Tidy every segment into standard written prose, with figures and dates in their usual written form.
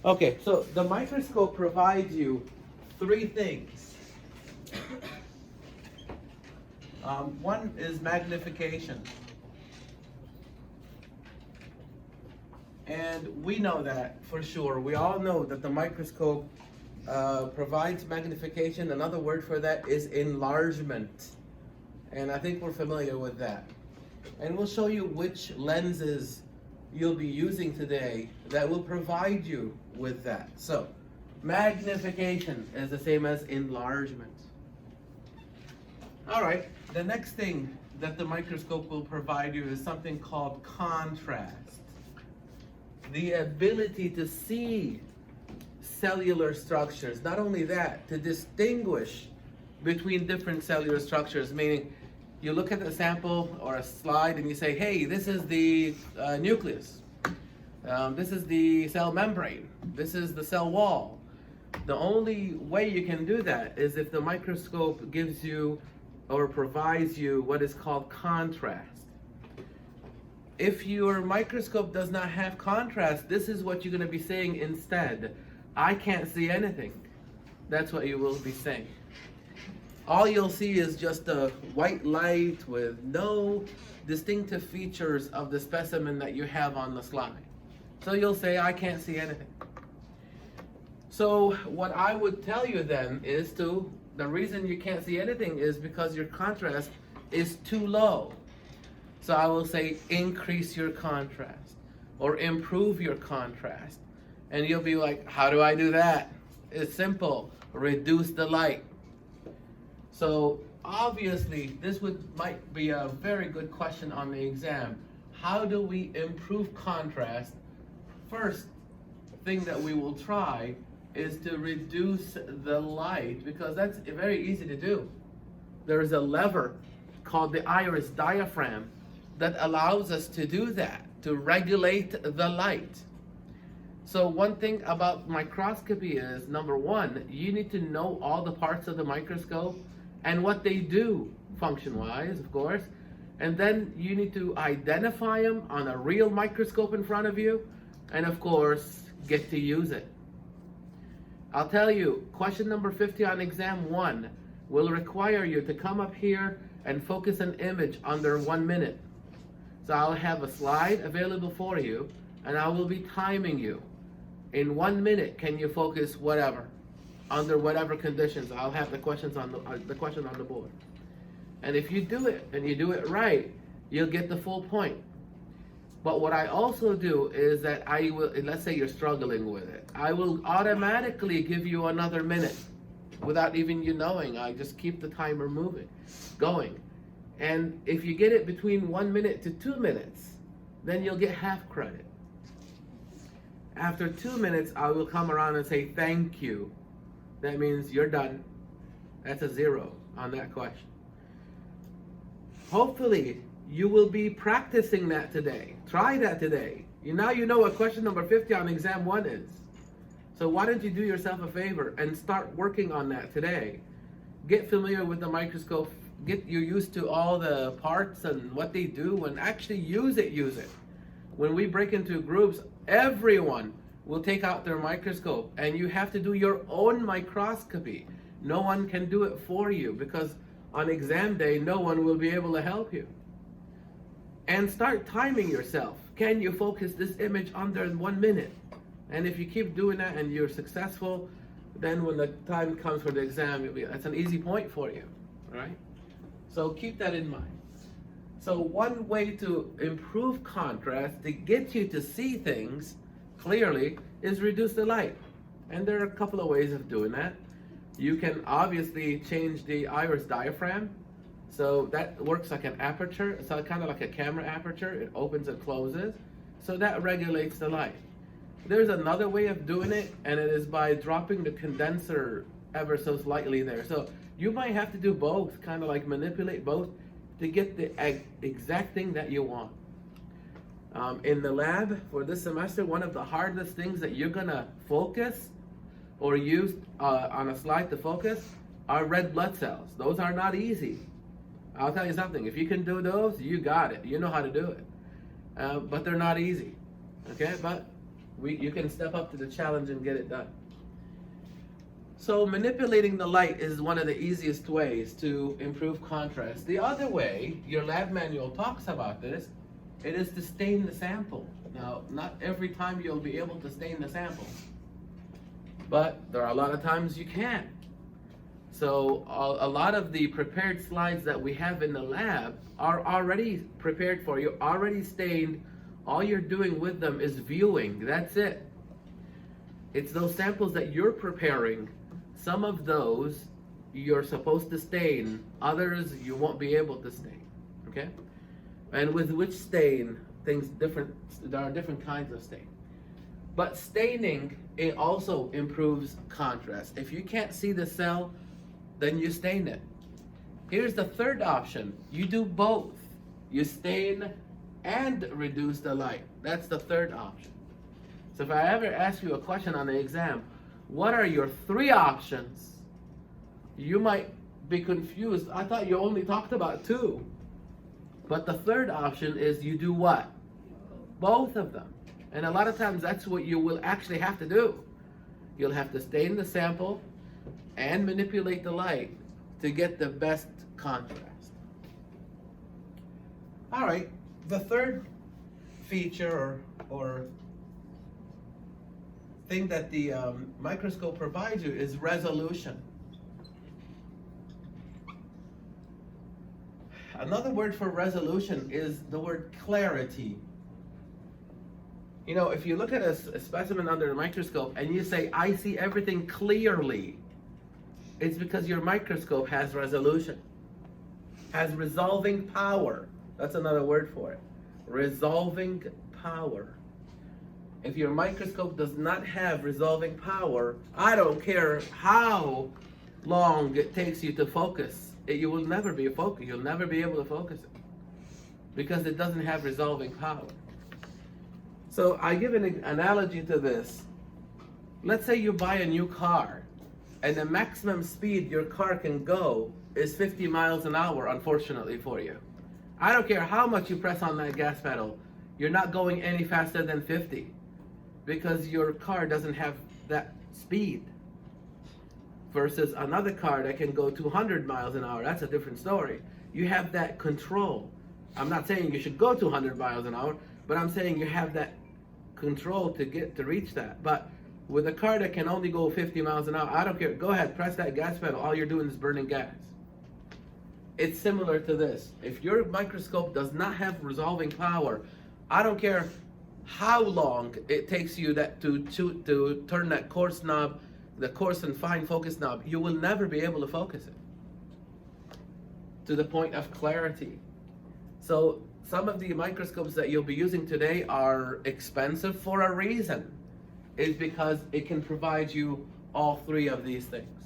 Okay, so the microscope provides you three things. One is magnification. And we know that for sure. We all know that the microscope provides magnification. Another word for that is enlargement. And I think we're familiar with that. And we'll show you which lenses you'll be using today that will provide you with that. So, magnification is the same as enlargement. All right, the next thing that the microscope will provide you is something called contrast. The ability to see cellular structures. Not only that, to distinguish between different cellular structures, meaning you look at a sample or a slide and you say, hey, this is the nucleus. This is the cell membrane. This is the cell wall. The only way you can do that is if the microscope gives you or provides you what is called contrast. If your microscope does not have contrast, this is what you're going to be saying instead. I can't see anything. That's what you will be saying. All you'll see is just a white light with no distinctive features of the specimen that you have on the slide. So you'll say, I can't see anything. So what I would tell you then is the reason you can't see anything is because your contrast is too low. So I will say increase your contrast or improve your contrast. And you'll be like, how do I do that? It's simple, reduce the light. So obviously this might be a very good question on the exam. How do we improve contrast? First thing that we will try is to reduce the light, because that's very easy to do. There is a lever called the iris diaphragm that allows us to do that, to regulate the light. So one thing about microscopy is, number one, you need to know all the parts of the microscope and what they do function-wise, of course. And then you need to identify them on a real microscope in front of you, and of course, get to use it. I'll tell you, question number 50 on exam 1 will require you to come up here and focus an image under 1 minute. So I'll have a slide available for you, and I will be timing you. In 1 minute, can you focus whatever, under whatever conditions? I'll have the questions on the question on the board. And if you do it, and you do it right, you'll get the full point. But what I also do is that I will, let's say you're struggling with it, I will automatically give you another minute without even you knowing. I just keep the timer going. And if you get it between 1 minute to 2 minutes, then you'll get half credit. After 2 minutes, I will come around and say thank you. That means you're done. That's a 0 on that question. Hopefully, you will be practicing that today. Try that today. Now you know what question number 50 on exam 1 is. So why don't you do yourself a favor and start working on that today. Get familiar with the microscope. Get you used to all the parts and what they do, and actually use it. When we break into groups, everyone will take out their microscope, and you have to do your own microscopy. No one can do it for you, because on exam day, no one will be able to help you. And start timing yourself. Can you focus this image under 1 minute? And if you keep doing that and you're successful, then when the time comes for the exam, that's an easy point for you, right? So keep that in mind. So one way to improve contrast, to get you to see things clearly, is reduce the light. And there are a couple of ways of doing that. You can obviously change the iris diaphragm. So that works like an aperture, so kind of like a camera aperture. It opens and closes. So that regulates the light. There's another way of doing it, and it is by dropping the condenser ever so slightly there. So you might have to do both, kind of like manipulate both to get the exact thing that you want. In the lab for this semester, one of the hardest things that you're gonna focus or use on a slide to focus are red blood cells. Those are not easy. I'll tell you something, if you can do those, you got it. You know how to do it. But they're not easy, okay? But You can step up to the challenge and get it done. So manipulating the light is one of the easiest ways to improve contrast. The other way, your lab manual talks about this, it is to stain the sample. Now, not every time you'll be able to stain the sample, but there are a lot of times you can. So a lot of the prepared slides that we have in the lab are already prepared for you, already stained. All you're doing with them is viewing. That's it. It's those samples that you're preparing. Some of those you're supposed to stain, others you won't be able to stain. Okay? And with which stain, things different, there are different kinds of stain. But staining, it also improves contrast. If you can't see the cell, then you stain it. Here's the third option. You do both. You stain and reduce the light. That's the third option. So if I ever ask you a question on the exam, what are your three options? You might be confused. I thought you only talked about two. But the third option is you do what? Both of them. And a lot of times that's what you will actually have to do. You'll have to stain the sample and manipulate the light to get the best contrast. All right, the third feature or thing that the microscope provides you is resolution. Another word for resolution is the word clarity. You know, if you look at a specimen under a microscope and you say, I see everything clearly, it's because your microscope has resolution, has resolving power. That's another word for it. Resolving power. If your microscope does not have resolving power, I don't care how long it takes you to focus, you will never be focused. You'll never be able to focus it because it doesn't have resolving power. So I give an analogy to this. Let's say you buy a new car and the maximum speed your car can go is 50 miles an hour, unfortunately for you. I don't care how much you press on that gas pedal, you're not going any faster than 50 because your car doesn't have that speed. Versus another car that can go 200 miles an hour, that's a different story. You have that control. I'm not saying you should go 200 miles an hour, but I'm saying you have that control to reach that. But with a car that can only go 50 miles an hour, I don't care. Go ahead, press that gas pedal. All you're doing is burning gas. It's similar to this. If your microscope does not have resolving power, I don't care how long it takes you to turn that coarse knob, the coarse and fine focus knob, you will never be able to focus it to the point of clarity. So some of the microscopes that you'll be using today are expensive for a reason. It's because it can provide you all three of these things.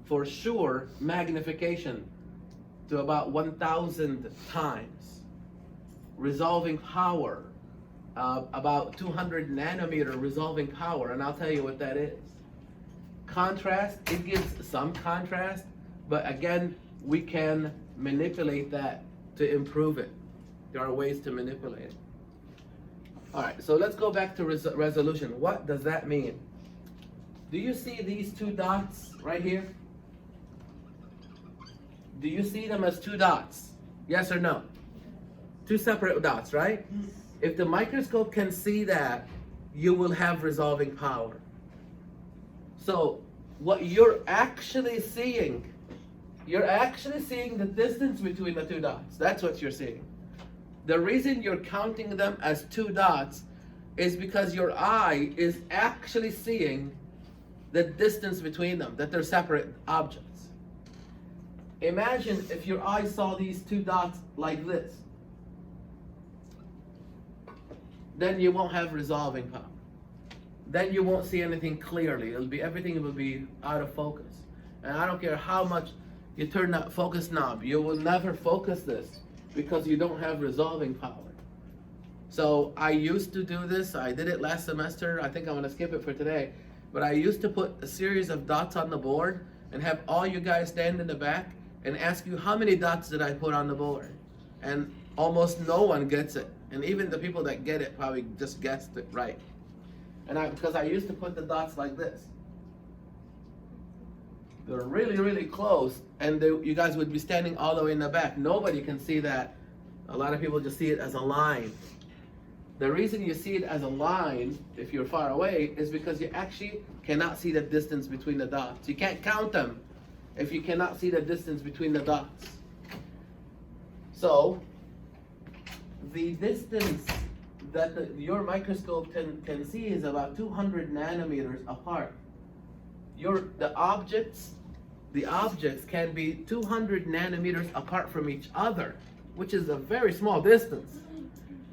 For sure, magnification to about 1,000 times. Resolving power, about 200 nanometer resolving power, and I'll tell you what that is. Contrast, it gives some contrast, but again, we can manipulate that to improve it. There are ways to manipulate it. All right, so let's go back to resolution. What does that mean? Do you see these two dots right here? Do you see them as two dots? Yes or no? Two separate dots, right? If the microscope can see that, you will have resolving power. So what you're actually seeing the distance between the two dots. That's what you're seeing. The reason you're counting them as two dots is because your eye is actually seeing the distance between them, that they're separate objects. Imagine if your eye saw these two dots like this. Then you won't have resolving power. Then you won't see anything clearly. Everything will be out of focus. And I don't care how much you turn that focus knob, you will never focus this because you don't have resolving power. So I used to do this. I did it last semester. I think I'm gonna skip it for today. But I used to put a series of dots on the board and have all you guys stand in the back and ask you how many dots did I put on the board? And almost no one gets it. And even the people that get it probably just guessed it right. And because I used to put the dots like this. They're really, really close, and you guys would be standing all the way in the back. Nobody can see that. A lot of people just see it as a line. The reason you see it as a line, if you're far away, is because you actually cannot see the distance between the dots. You can't count them if you cannot see the distance between the dots. So, the distance that your microscope can see is about 200 nanometers apart. The objects can be 200 nanometers apart from each other, which is a very small distance.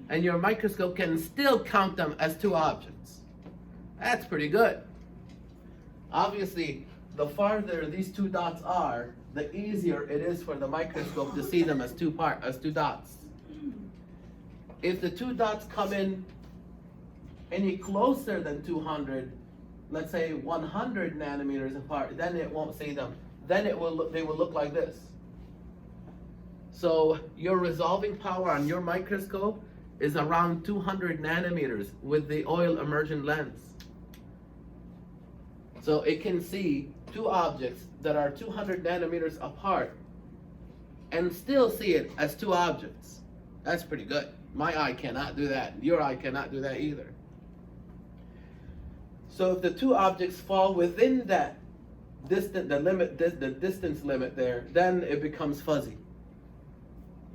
And your microscope can still count them as two objects. That's pretty good. Obviously, the farther these two dots are, the easier it is for the microscope to see them as two dots. If the two dots come in any closer than 200, let's say 100 nanometers apart, then it won't see them. Then they will look like this. So your resolving power on your microscope is around 200 nanometers with the oil immersion lens. So it can see two objects that are 200 nanometers apart and still see it as two objects. That's pretty good. My eye cannot do that. Your eye cannot do that either. So if the two objects fall within that the distance limit there, then it becomes fuzzy.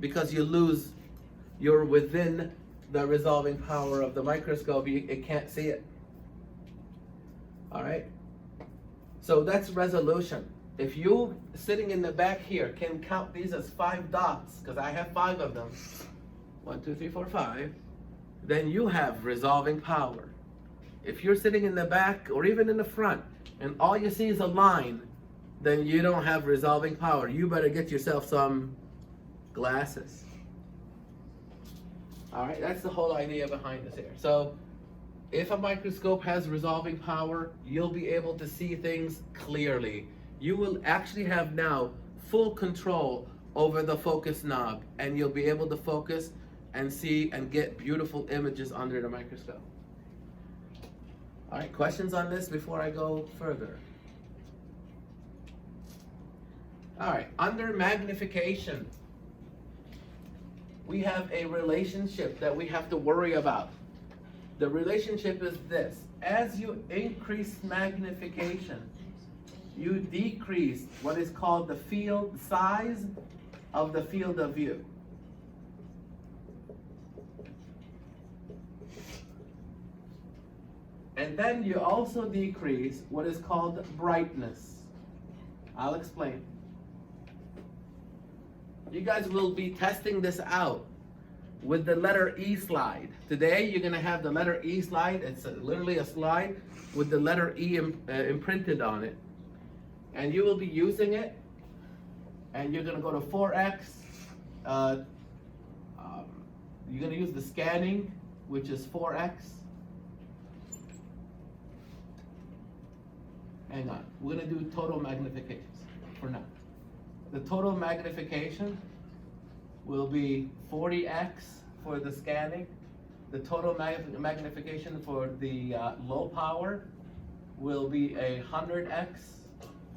Because you're within the resolving power of the microscope, it can't see it. All right? So that's resolution. If you, sitting in the back here, can count these as 5 dots, because I have 5 of them, 1, 2, 3, 4, 5, then you have resolving power. If you're sitting in the back or even in the front, and all you see is a line, then you don't have resolving power. You better get yourself some glasses. All right, that's the whole idea behind this here. So if a microscope has resolving power, you'll be able to see things clearly. You will actually have now full control over the focus knob, and you'll be able to focus and see and get beautiful images under the microscope. All right, questions on this before I go further? All right, under magnification, we have a relationship that we have to worry about. The relationship is this: as you increase magnification, you decrease what is called the field size of the field of view. And then you also decrease what is called brightness. I'll explain. You guys will be testing this out with the letter E slide. Today you're going to have the letter E slide. It's literally a slide with the letter E imprinted on it. And you will be using it, and you're going to go to 4X. You're going to use the scanning, which is 4X. Hang on, we're going to do total magnifications for now. The total magnification will be 40x for the scanning. The total magnification for the low power will be 100x.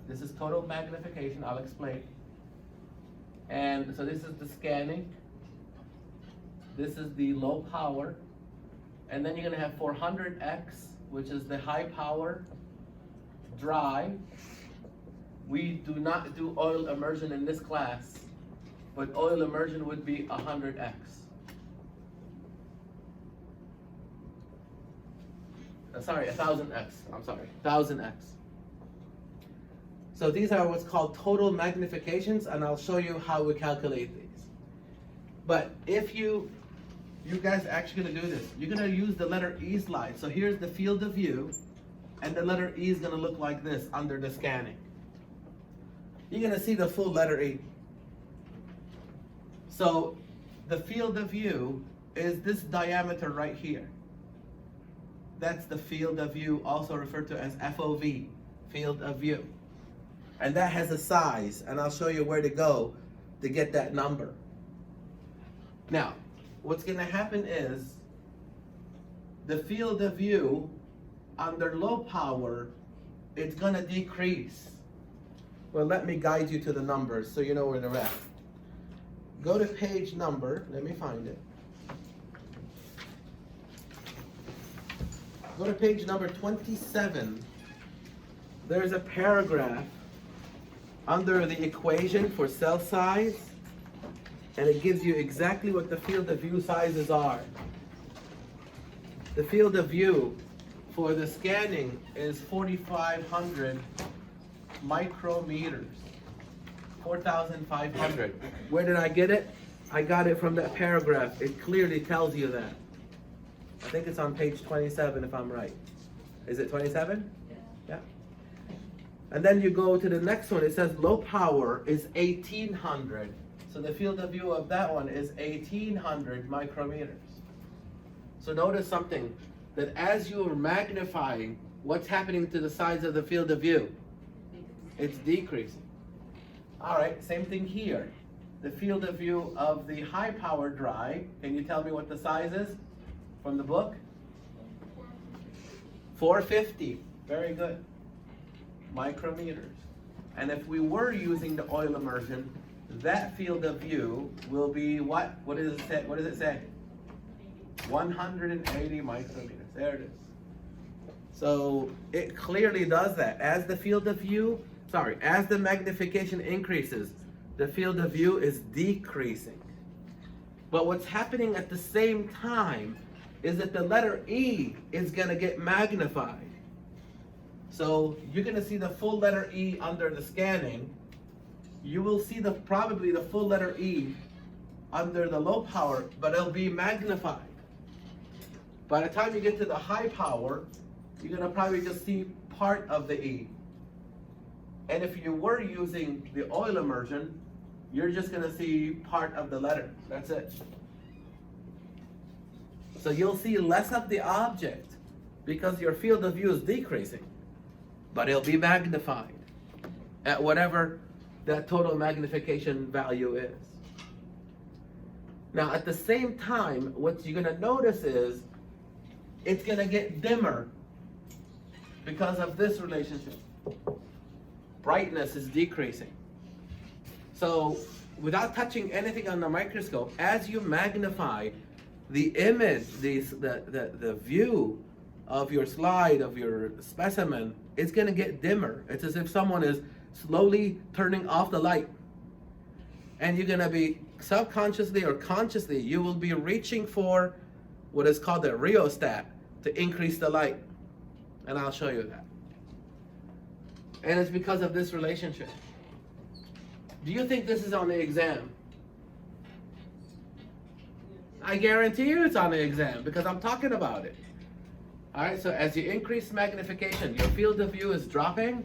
This is total magnification, I'll explain. And so this is the scanning. This is the low power. And then you're going to have 400x, which is the high power dry. We do not do oil immersion in this class, but oil immersion would be 100x. Sorry, 1000x. I'm sorry, 1000x. So these are what's called total magnifications, and I'll show you how we calculate these. But if you guys are actually going to do this, you're going to use the letter E slide. So here's the field of view, and the letter E is going to look like this under the scanning. You're going to see the full letter E. So the field of view is this diameter right here. That's the field of view, also referred to as FOV, field of view. And that has a size, and I'll show you where to go to get that number. Now, what's going to happen is the field of view under low power, it's going to decrease. Well, let me guide you to the numbers so you know where they're at. Go to page number, let me find it. Go to page number 27. There's a paragraph under the equation for cell size, and it gives you exactly what the field of view sizes are. The field of view for the scanning is 4,500 micrometers. 4,500. Where did I get it? I got it from that paragraph. It clearly tells you that. I think it's on page 27 if I'm right. Is it 27? Yeah. And then you go to the next one. It says low power is 1,800. So the field of view of that one is 1,800 micrometers. So notice something, that as you are magnifying, what's happening to the size of the field of view? It's decreasing. All right, same thing here. The field of view of the high power drive, can you tell me what the size is from the book? 450, very good, micrometers. And if we were using the oil immersion, that field of view will be what? What does it say? What does it say? 180 micrometers. There it is. So it clearly does that. As the field of view, as the magnification increases, the field of view is decreasing. But what's happening at the same time is that the letter E is going to get magnified. So you're going to see the full letter E under the scanning. You will see probably the full letter E under the low power, but it'll be magnified. By the time you get to the high power, you're going to probably just see part of the E. And if you were using the oil immersion, you're just going to see part of the letter. That's it. So you'll see less of the object because your field of view is decreasing, but it'll be magnified at whatever that total magnification value is. Now at the same time, what you're going to notice is it's going to get dimmer because of this relationship. Brightness is decreasing. So without touching anything on the microscope, as you magnify the image, the view of your slide, of your specimen, it's going to get dimmer. It's as if someone is slowly turning off the light. And you're going to be subconsciously or consciously, you will be reaching for what is called the rheostat to increase the light. And I'll show you that. And it's because of this relationship. Do you think this is on the exam? I guarantee you it's on the exam because I'm talking about it. All right, so as you increase magnification, your field of view is dropping,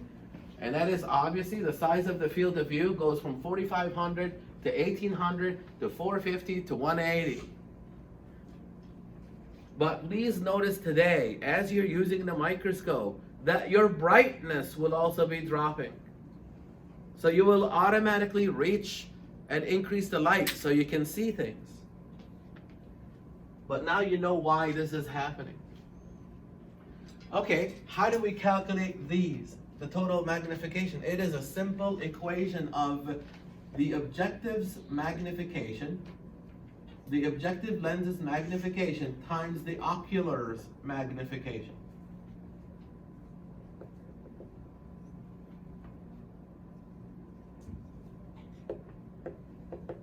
and that is obviously the size of the field of view goes from 4,500 to 1,800 to 450 to 180. But please notice today, as you're using the microscope, that your brightness will also be dropping. So you will automatically reach and increase the light so you can see things. But now you know why this is happening. Okay, how do we calculate these? The total magnification. It is a simple equation of the objective's magnification, the objective lens's magnification times the ocular's magnification.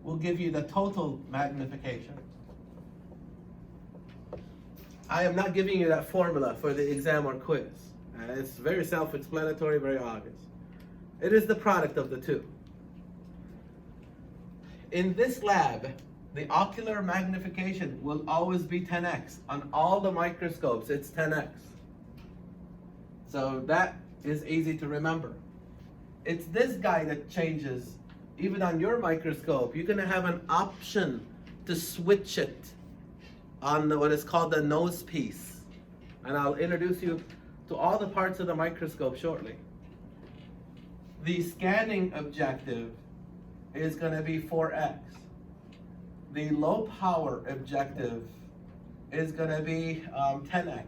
Will give you the total magnification. I am not giving you that formula for the exam or quiz. It's very self-explanatory, very obvious. It is the product of the two. In this lab, the ocular magnification will always be 10x. On all the microscopes, it's 10x. So that is easy to remember. It's this guy that changes. Even on your microscope, you're going to have an option to switch it on what is called the nose piece. And I'll introduce you to all the parts of the microscope shortly. The scanning objective is going to be 4x. The low power objective is going to be 10x.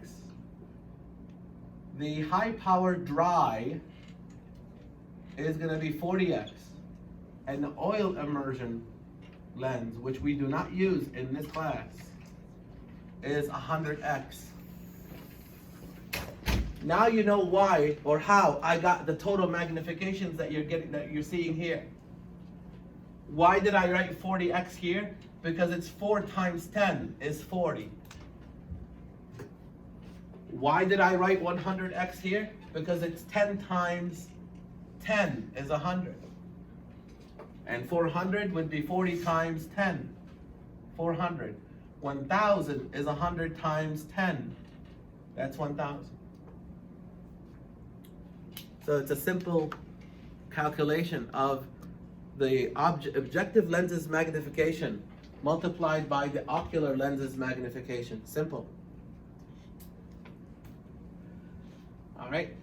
The high power dry is going to be 40x. And the oil immersion lens, which we do not use in this class, is 100x. Now you know why or how I got the total magnifications that you're seeing here. Why did I write 40x here? Because it's 4 times 10 is 40. Why did I write 100x here? Because it's 10 times 10 is 100. And 400 would be 40 times 10. 400. 1,000 is 100 times 10. That's 1,000. So it's a simple calculation of the objective lens's magnification multiplied by the ocular lens's magnification. Simple. All right.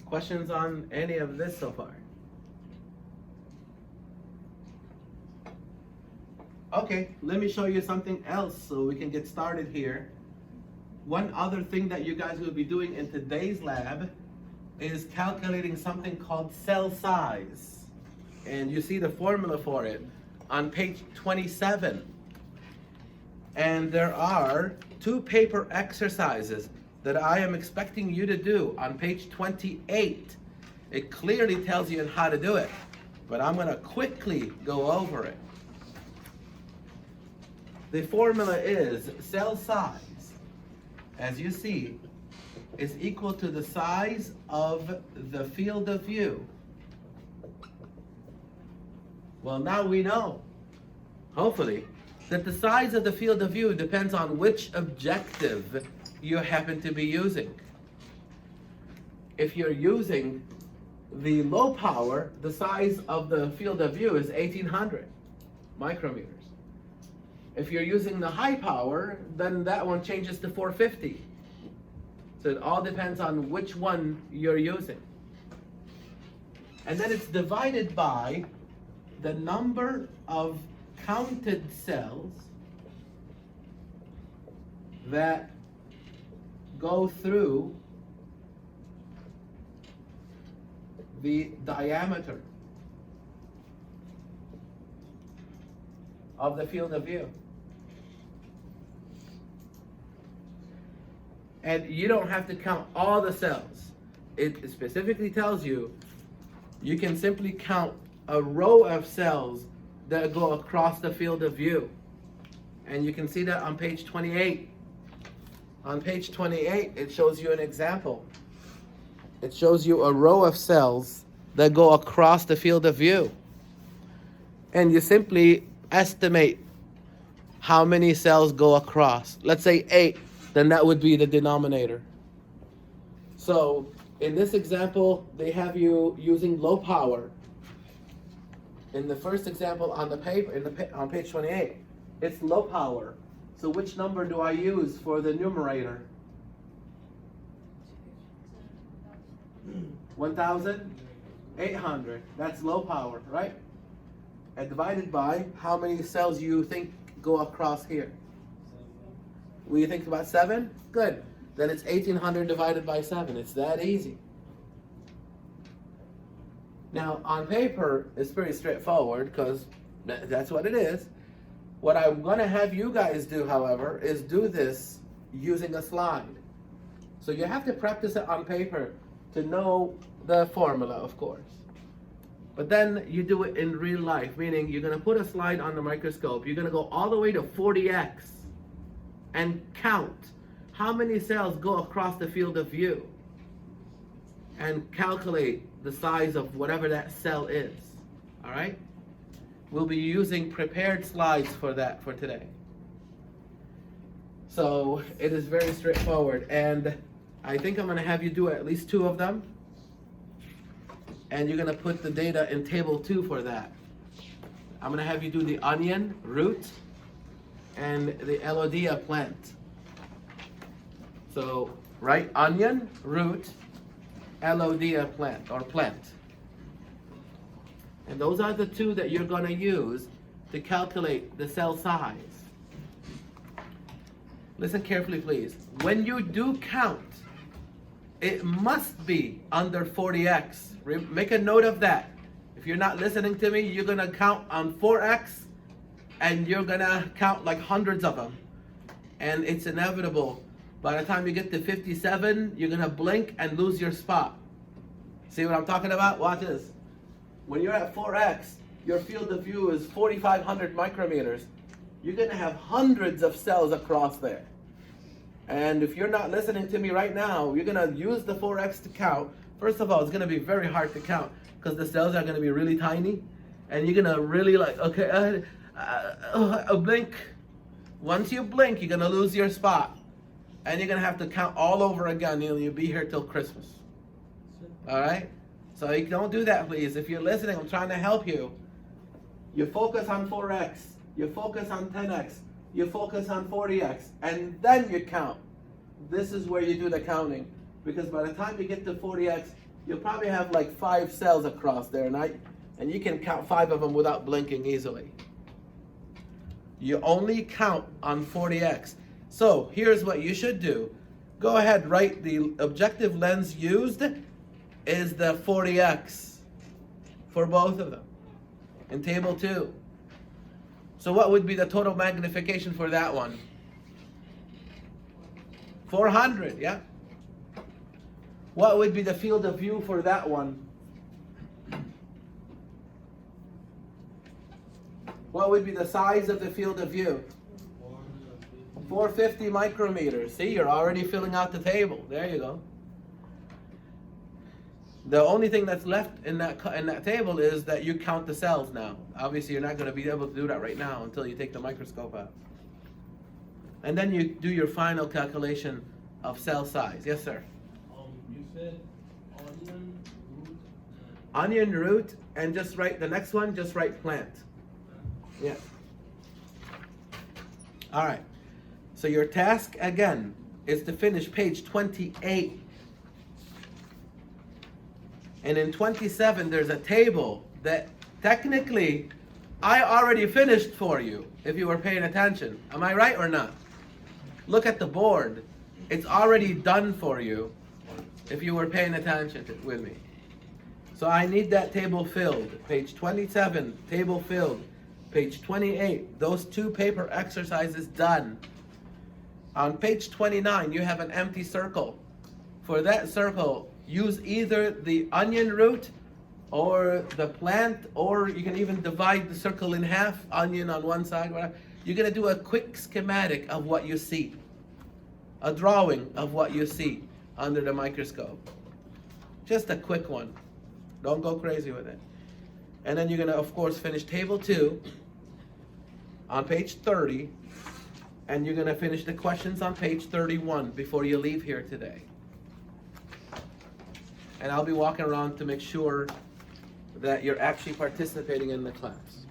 Questions on any of this so far? Okay, let me show you something else so we can get started here. One other thing that you guys will be doing in today's lab is calculating something called cell size. And you see the formula for it on page 27. And there are 2 paper exercises that I am expecting you to do on page 28. It clearly tells you how to do it, but I'm going to quickly go over it. The formula is cell size, as you see, is equal to the size of the field of view. Well, now we know, hopefully, that the size of the field of view depends on which objective you happen to be using. If you're using the low power, the size of the field of view is 1800 micrometers. If you're using the high power, then that one changes to 450. So it all depends on which one you're using. And then it's divided by the number of counted cells that go through the diameter of the field of view. And you don't have to count all the cells. It specifically tells you you can simply count a row of cells that go across the field of view. And you can see that on page 28. On page 28, it shows you an example. It shows you a row of cells that go across the field of view. And you simply estimate how many cells go across. Let's say 8, then that would be the denominator. So in this example, they have you using low power. In the first example on the paper, on page 28, it's low power. So which number do I use for the numerator? 1,800. That's low power, right? And divided by how many cells you think go across here? Will you think about 7? Good. Then it's 1,800 divided by 7. It's that easy. Now, on paper, it's pretty straightforward because that's what it is. What I'm going to have you guys do, however, is do this using a slide. So you have to practice it on paper to know the formula, of course. But then you do it in real life, meaning you're going to put a slide on the microscope. You're going to go all the way to 40x and count how many cells go across the field of view and calculate the size of whatever that cell is. All right? We'll be using prepared slides for that for today. So it is very straightforward, and I think I'm going to have you do at least 2 of them, and you're going to put the data in table 2 for that. I'm going to have you do the onion, root, and the Elodia plant. So write onion, root, Elodia plant, or plant. And those are the 2 that you're going to use to calculate the cell size. Listen carefully, please. When you do count, it must be under 40x. Make a note of that. If you're not listening to me, you're gonna count on 4x, and you're gonna count like hundreds of them. And it's inevitable. By the time you get to 57, you're gonna blink and lose your spot. See what I'm talking about? Watch this. When you're at 4x, your field of view is 4,500 micrometers. You're gonna have hundreds of cells across there. And if you're not listening to me right now, you're gonna use the 4x to count. First of all, it's gonna be very hard to count because the cells are gonna be really tiny, and you're gonna really blink. Once you blink, you're gonna lose your spot, and you're gonna have to count all over again. You'll be here till Christmas. All right? So you don't do that, please. If you're listening, I'm trying to help you. You focus on 4x. You focus on 10x. You focus on 40x, and then you count. This is where you do the counting, because by the time you get to 40x, you'll probably have like 5 cells across there, and you can count 5 of them without blinking easily. You only count on 40x. So here's what you should do. Go ahead, write the objective lens used is the 40x for both of them in table 2. So what would be the total magnification for that one? 400, yeah? What would be the field of view for that one? What would be the size of the field of view? 450 micrometers. See, you're already filling out the table. There you go. The only thing that's left in that table is that you count the cells now. Obviously, you're not going to be able to do that right now until you take the microscope out. And then you do your final calculation of cell size. Yes, sir? You said onion, root. Onion, root, and just write the next one, just write plant. Yeah. All right. So your task, again, is to finish page 28. And in 27, there's a table that technically I already finished for you, if you were paying attention. Am I right or not? Look at the board. It's already done for you, if you were paying attention with me. So I need that table filled. Page 27, table filled. Page 28, those 2 paper exercises done. On page 29, you have an empty circle. For that circle, use either the onion root or the plant, or you can even divide the circle in half, onion on one side, whatever. You're gonna do a quick schematic of what you see. A drawing of what you see under the microscope. Just a quick one. Don't go crazy with it. And then you're gonna, of course, finish table 2 on page 30, and you're gonna finish the questions on page 31 before you leave here today. And I'll be walking around to make sure that you're actually participating in the class.